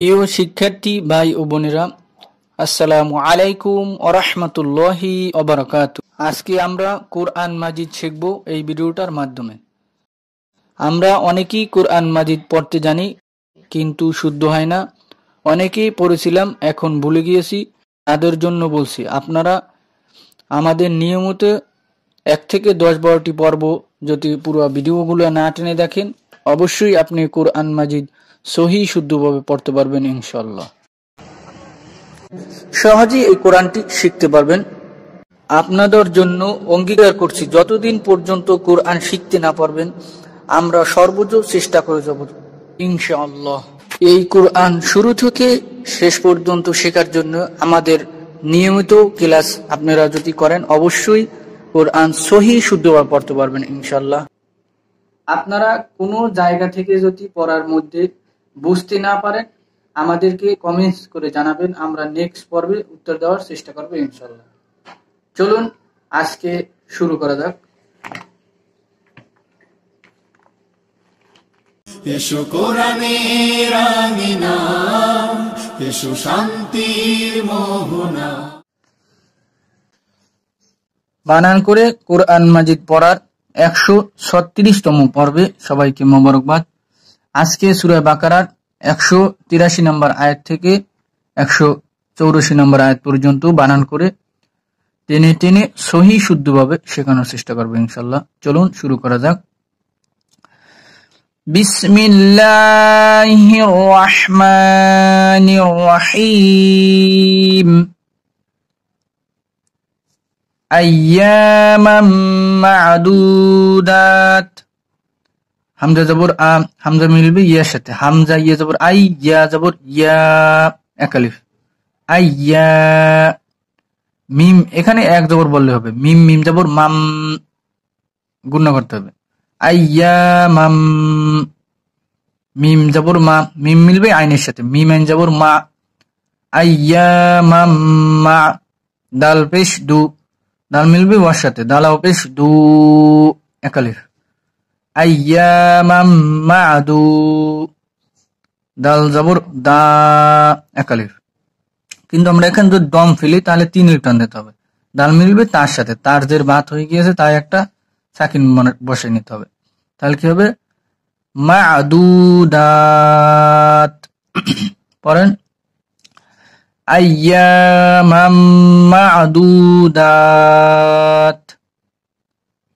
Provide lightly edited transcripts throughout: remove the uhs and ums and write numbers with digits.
প্রিয় শিক্ষার্থী ভাই ও বোনেরা, আসসালামু আলাইকুম ওয়া রাহমাতুল্লাহি ওয়া বারাকাতুহু। আজকে আমরা কোরআন মাজিদ শিখব এই ভিডিওটার মাধ্যমে। আমরা অনেকেই কোরআন মাজিদ পড়তে জানি, কিন্তু শুদ্ধ হয় না। অনেকেই পড়েছিলাম, এখন ভুলে গিয়েছি। তাদের জন্য বলছি, আপনারা আমাদের নিয়মিত 1 থেকে 10-12টি পর্ব যদি পুরো ভিডিওগুলো না টেনে দেখেন, অবশ্যই আপনি কোরআন মাজিদ সহি শুদ্ধভাবে পড়তে পারবেন ইনশাআল্লাহ। সহজেই এই কোরআনটি শিখতে পারবেন। আপনাদের জন্য অঙ্গীকার করছি, যতদিন পর্যন্ত কোরআন শিখতে না পারবেন, আমরা সর্বোচ্চ চেষ্টা করে যাব ইনশাআল্লাহ। এই কোরআন শুরু থেকে শেষ পর্যন্ত শেখার জন্য আমাদের নিয়মিত ক্লাস আপনারা যদি করেন, অবশ্যই কোরআন সহি শুদ্ধভাবে পড়তে পারবেন ইনশাআল্লাহ। আপনারা কোনো জায়গা থেকে যদি পড়ার মধ্যে বুঝতে না পারেন, আমাদেরকে কমেন্টস করে জানাবেন, আমরা নেক্সট পর্বে উত্তর দেওয়ার চেষ্টা করবো ইনশাআল্লাহ। চলুন আজকে শুরু করা যাক। এসো কোরআনের আমিনা, এসো শান্তির মোহনা। বানান করে কোরআন মাজিদ পড়ার 136তম পর্বে সবাইকে মোবারকবাদ। আজকে সূরা বাকারার 183 নম্বর আয়াত থেকে 184 নম্বর আয়াত পর্যন্ত বানান করে টেনে টেনে সহি শুদ্ধভাবে শেখানোর চেষ্টা করবো ইনশাআল্লাহ। চলুন শুরু করা যাক। বিসমিল্লাহির রহমানির রহিম। আইয়ামাম মা'দুদাত। হামজা জবর আ, হামজা মিলবে ইয়ার সাথে। হামজা ইয়া জবর আই, ইয়া জবর ইয়া, এক আলিফ। আইয়া। মিম এখানে এক জবর বললে হবে। মিম মিম জবর মাম, গুণনা করতে হবে। আইয়ামাম। মিম জবর মা, মিম মিলবে আইনের সাথে। মিম আইন জবর মা। আইয়ামাম মা। দাল পেশ দু, দাল মিলবে ওয়ার সাথে। দালাও পেশ দু, এক আলিফ। আইয়ামাম মা'দু। দাল জবর দা, এক আলিফ। কিন্তু আমরা এখানে যদি দম ফেলি তাহলে 3 আলিফ টান দিতে হবে। দাল মিলবে তার সাথে, তার যে বাত হয়ে গিয়েছে তাই একটা সাকিন বসে নিতে হবে। তাহলে কি হবে? মা'দুদাত। পড়েন। আইয়ামাম মা'দুদাত।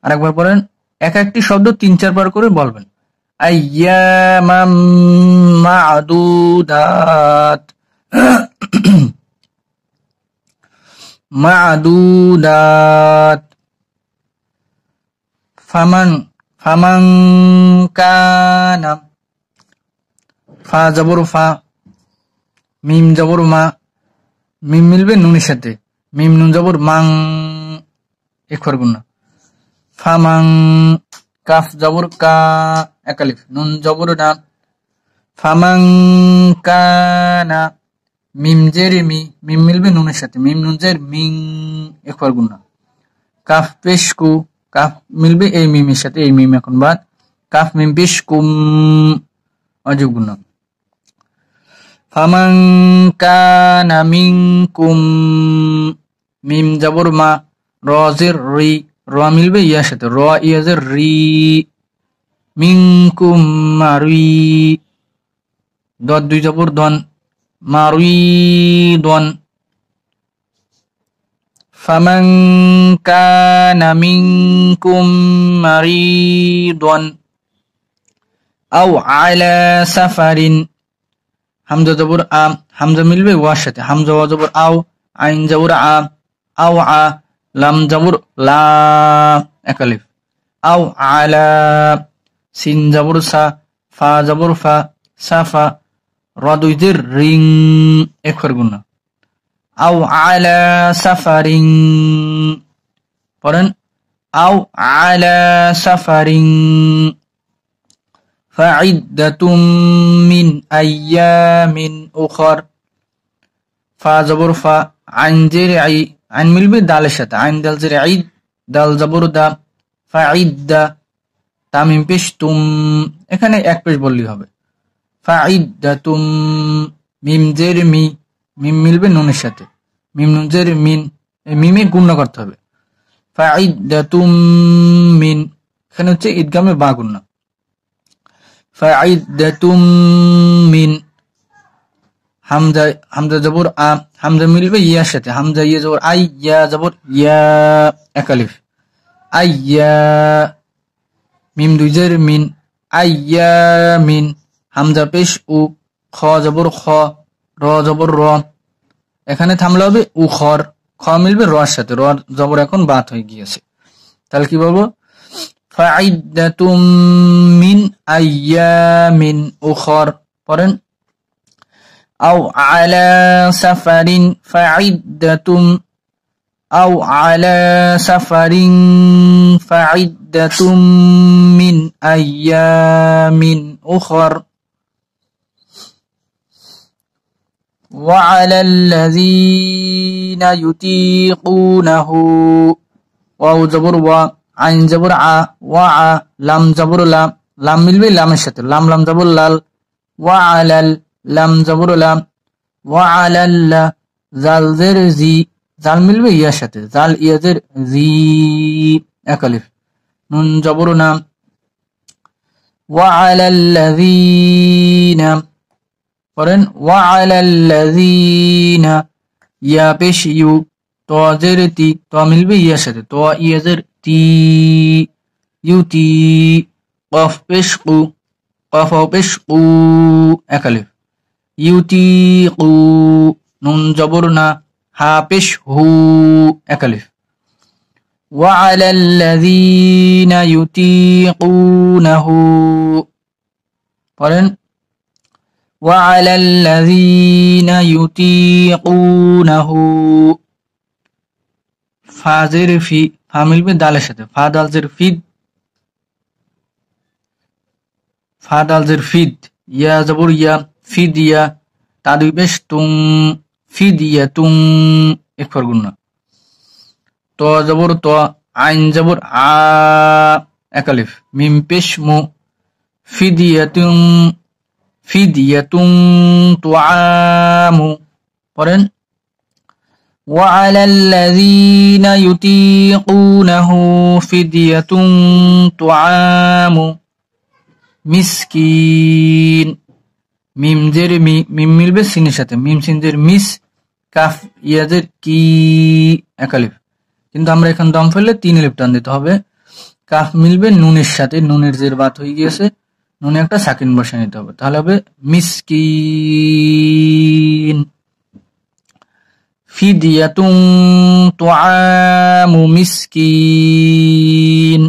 আরেকবার পড়েন। এক একটি শব্দ 3-4 বার করে বলবেন। আইয়ামাম মা'দুদাত। মা'দুদাত। ফামান কানা। ফা জবর ফা, মিম জবর মা। মিম মিলবে নুনের সাথে। মিম নুন জবর মাং, একবার গুণা। ফামাং। কাফ জবর কা, এক আলিফ। নুন জবর না। ফামাং কানা। মিম জের মি, মিম মিলবে নুনের সাথে। মিম নুন জের মিং, একবার গুণা। কাফ পেশ কু, কাফ মিলবে এই মিমের সাথে। এই মিম এখন বাদ। কাফ মিম পেশ কুম, অজব গুণা। ফামান কানা মিনকুম। মিম জবর মা, র জের রি, র মিলবে ইয়ার সাথে। র ইয়া জের রি। মিনকুম মারুই। দদ দুই জবর দন, মারুই দন। ফামান কানা মিনকুম মারিদন আও আলা সাফারিন। হামজা জবর আ, হামজা মিলবে ওয়ার সাথে। হামজা ওয়া জবর আও, আইন জবর আ, আও আ। লাম জবর লা, এক আলিফ। আও আলা। সিন জবর সা, ফা জবর ফা, সাফা। র দুই জের রিং, একবার গুণা। আও আলা সাফারিং। পড়েন। আও আলা সাফারিং। ফাইদ্দাতুম মিন আইয়ামিন উখর। ফা জবর ফা, আইন জের আই, আইন মিলবে দালের সাথে। আইন দাল জের ঈদ, দাল জবর দা। ফাইদ্দা। তামিম পেশ তুম, এখানে এক পেশ বললেই হবে। ফাইদ্দাতুম মিম জের মি, মিম মিলবে নুনের সাথে, মিম নুন জের মিন, মিমে গুণনা করতে হবে। ফাইদ্দাতুম মিন, এখানে হচ্ছে ঈদগামে বা গুণনা। ফাইদ্দাতুম মিন, হামজা, হামজা জবর আ, হামজা মিলবে ইয়ার সাথে, হামজা ইয়া জবর আই, ইয়া জবর ইয়া, এক আলিফ। আইয়া, মিম দুই জের মিন, আইয়া মিন, হামজা পেশ উ, খ জবর খ, র জবর র, এখানে থামলে হবে উখর, খ মিলবে রর সাথে, র জবর এখন বাত হয়ে গিয়েছে। তাহলে কি বলবো? ফাইদ্দাতুম মিন আইয়ামিন উখর। পড়েন আও আলা সাফারিন ফাইদ্দাতুম, আও আলা সাফারিন ফাইদ্দাতুম মিন আইয়ামিন উখর। وعلى الذين يطيقونه، واو জবর ওয়া, আইন জবর আ, ওয়া আ, লাম জবর লাম, লাম মিলবে লামের সাথে, লাম লাম জবর লাল, ওয়া আলাল, লাম জবর লাম, ওয়া আলাল্লা, জাল জের জি, জাল মিলবে ইয়ার সাথে, জাল ইয়াজের জি, এক আলিফ। নুন জবর নাম, ওয়া আলাল্লাযীনা। পড়েন ওয়া আলাল্লাযীনা, ইয়া পেশ ইউ, ত জের তি, ত মিলবে ইয়ার সাথে, ত ইয়াজের তি, ইউতি, কফ পেশ কু, কফ পেশ কু, এক আলিফ। ইউতিকু, নুন জবর না, হা পেশ হু, এক আলিফ। ওয়া আলাল্লাযীনা ইউতিকুনাহু। পড়েন وعلى الذين يطيقونه، ফাজের ফি, ফা মিলবে দালের সাথে, ফা দাল জের ফিদ, ফা দাল জের ফিদ, ইয়া জবর ইয়া, ফিদিয়া, তা দুই পেশ তুং, ফিদিয়া তুং, এক ফর গুণনা। ত জবর ত, আইন জবর আ, এক আলিফ। মিম পেশ মু, ফিদিয়া তুং, ফিদিয়াতুন তুআমু। পড়েন ওয়ালাল্লাযীনা ইউতিকুনাহু ফিদিয়াতুন তুআমু মিসকিন। মিম জের মি, মিম মিলবে সিনের সাথে, মিম সিন জের মিস, কাফ ইয়াজের কি, এক আলিফ। কিন্তু আমরা এখন দম ফেললে 3 আলিফ টান দিতে হবে। কাফ মিলবে নুনের সাথে, নুনের জের বাত হয়ে গিয়েছে, নুনে একটা সাকিন বসে নিতে হবে, তাহলে হবে মিসকিন। ফিদিয়াতুন তুআমু মিসকিন।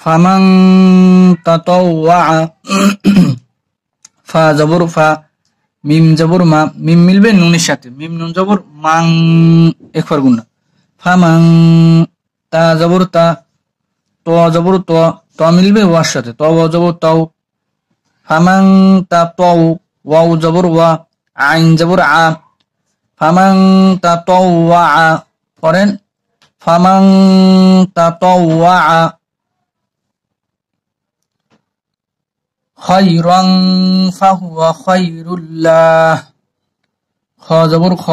ফামান তাতাওয়া, ফা জবর ফা, মিম জবর মা, মিম মিলবে নুনের সাথে, মিম নুন জবর মাং, একবার গুণা। ফামাং, তা জবর তা, ত জবর ত, ত মিলবে ওয়ার সাথে, ত ওয়া জবর তাও। ফামাং তা তাও, ওয়াও জবর ওয়া, আইন জবর আ, ফামাং তা তাওয়া। পড়েন ফামাং তা তাওয়া খায়রান ফাহুয়া খায়রুল্লাহ। খ জবর খ,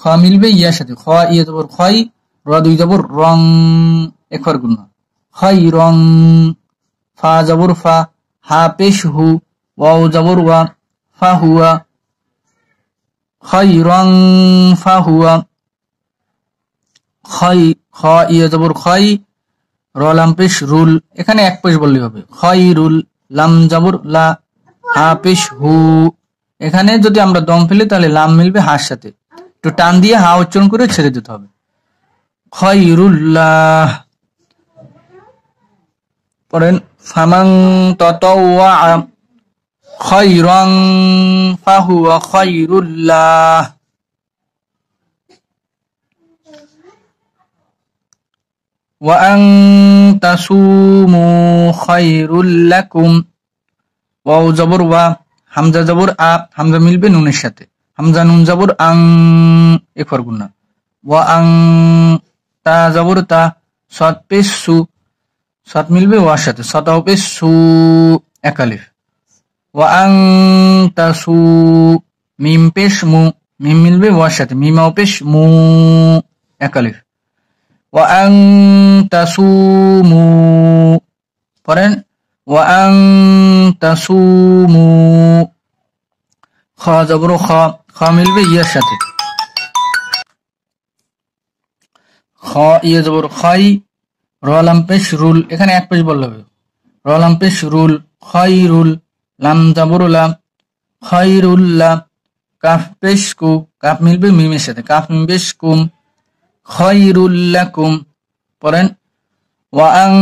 খ মিলবে ইয়ার সাথে, খ ইয়া জবর খয়, র দুই জবর রং, একবার গুণা। খায়রান, ফা জবর ফা, হা পেশ হু, ওয়াও জবর ওয়া, ফাহুয়া খায়রান ফাহুয়া। খয়, খ ইয়া জবর খয়, র লাম পেশ রুল, এখানে এক পেশ বললেই হবে, খায়রুল, লাম জবর লা, হা পেশ হু। এখানে যদি আমরা দম ফেলি তাহলে লাম মিলবে হার সাথে, একটু টান দিয়ে হা উচ্চারণ করে ছেড়ে দিতে হবে, খায়রুল্লাহ। পড়েন ফামান তাতাওয়া খায়রান ফাহুয়া খায়রুল্লাহ। ওয়া আন তাসুমু খায়রুল লাকুম। ওয়াও জবর ওয়া, হামজা জবর আ, হামজা মিলবে নুনের সাথে, হামজা নুন জবর আং, একবার গুণা। ওয়া আং, তা জবর তা, সদ পেশ সু, সাত মিলবে ওয়ার সাথে, সতা হবে সু, এক আলিফ। ওয়া আং তাসু, মিম পেশ মু, মিম মিলবে ওয়ার সাথে, মিমা পেশ মু, এক আলিফ। ওয়া আং তাসু মু, পড়েন ওয়া আং তাসু মু, খ জবর খ, খ মিলবে ইয়ার সাথে, খ ইয়ে জবর খাই, রলাম পেশ রুল, এখানে এক পেশ বললে হবে, রলাম পেশ রুল, খাইরুল, লাম জবরুলা, খাইরুল্লাহ, কাফ পেশ কু, কাফ মিলবে মিমের সাথে, কাফ মিম পেশ কুম, খাইরুল্লাকুম। পড়েন ওয়া আং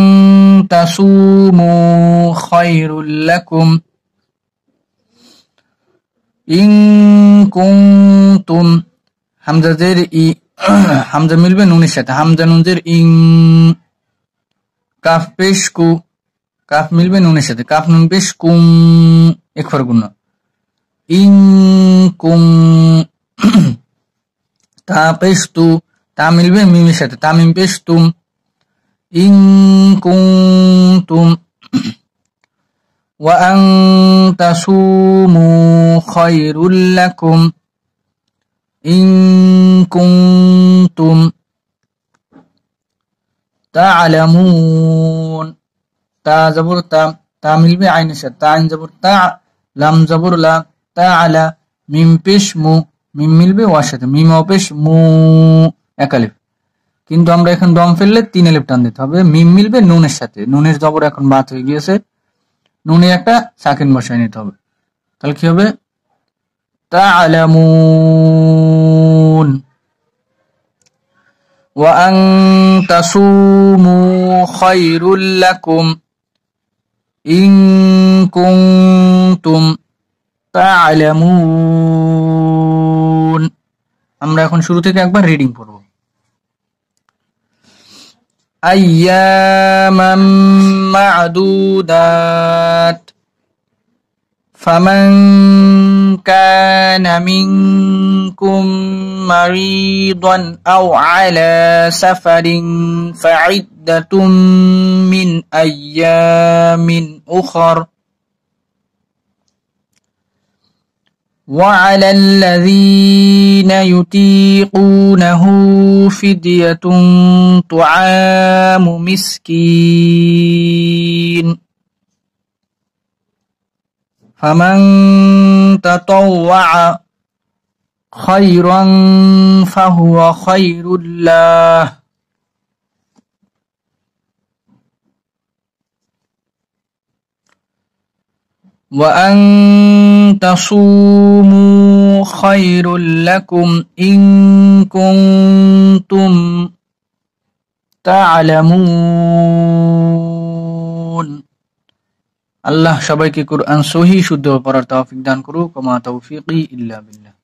তাসুমু খাইরুল্লাকুম ইন কুনতুম, হামজা জের ই, হামজা মিলবে নুনের সাথে, হামজা নুন জের ইং, কাফ পেশ কু, কাফ মিলবে নুনের সাথে, কাফ নুন পেশ কুম, এক ফরগুন, ইং কুম, তা পেশ তু, তা মিলবে মিমের সাথে, তা মিম পেশ তুম, ইং কুনতুম, ওয়া আন তাসুমু খায়রুল লাকুম ইন কুনতুম তা'লামুন, তা জবর তা, তা মিলবে আইনের সাথে, তা আইন জবর তা, লাম জবর লা, তা'লা, মিম পেশ মু, মিম মিলবে ওয়ার সাথে, মিম পেশ মু, এক আলিফ। কিন্তু আমরা এখন দম ফেললে 3 আলিফ টান দিতে হবে, মিম মিলবে নুনের সাথে, নুনের জবর এখন বাদ হয়ে গিয়েছে, নুনে একটা সাকিন বসায় নিতে হবে, তাহলে কি হবে তা'লামুন। ওয়া আন তাসুমু খায়রুল লাকুম ইন কুনতুম তা'লামুন। আমরা এখন শুরু থেকে একবার রিডিং পড়ব। আইয়ামান মা'দুদাত ফামান কানা মিনকুম মারিদান আও আলা সাফারিন ফা'iদ্দাতুম মিন আইয়ামিন উখর وعلى الذين يطيقونه فدية طعام مسكين فمن تطوع خيرا فهو خير له وأن تصوموا خير لكم إن كنتم تعلمون। আল্লাহ সবাইকে কুরআন সহি শুদ্ধ পড়ার তৌফিক দান করুক। ওয়া মা তৌফিকি ইল্লা বিল্লাহ।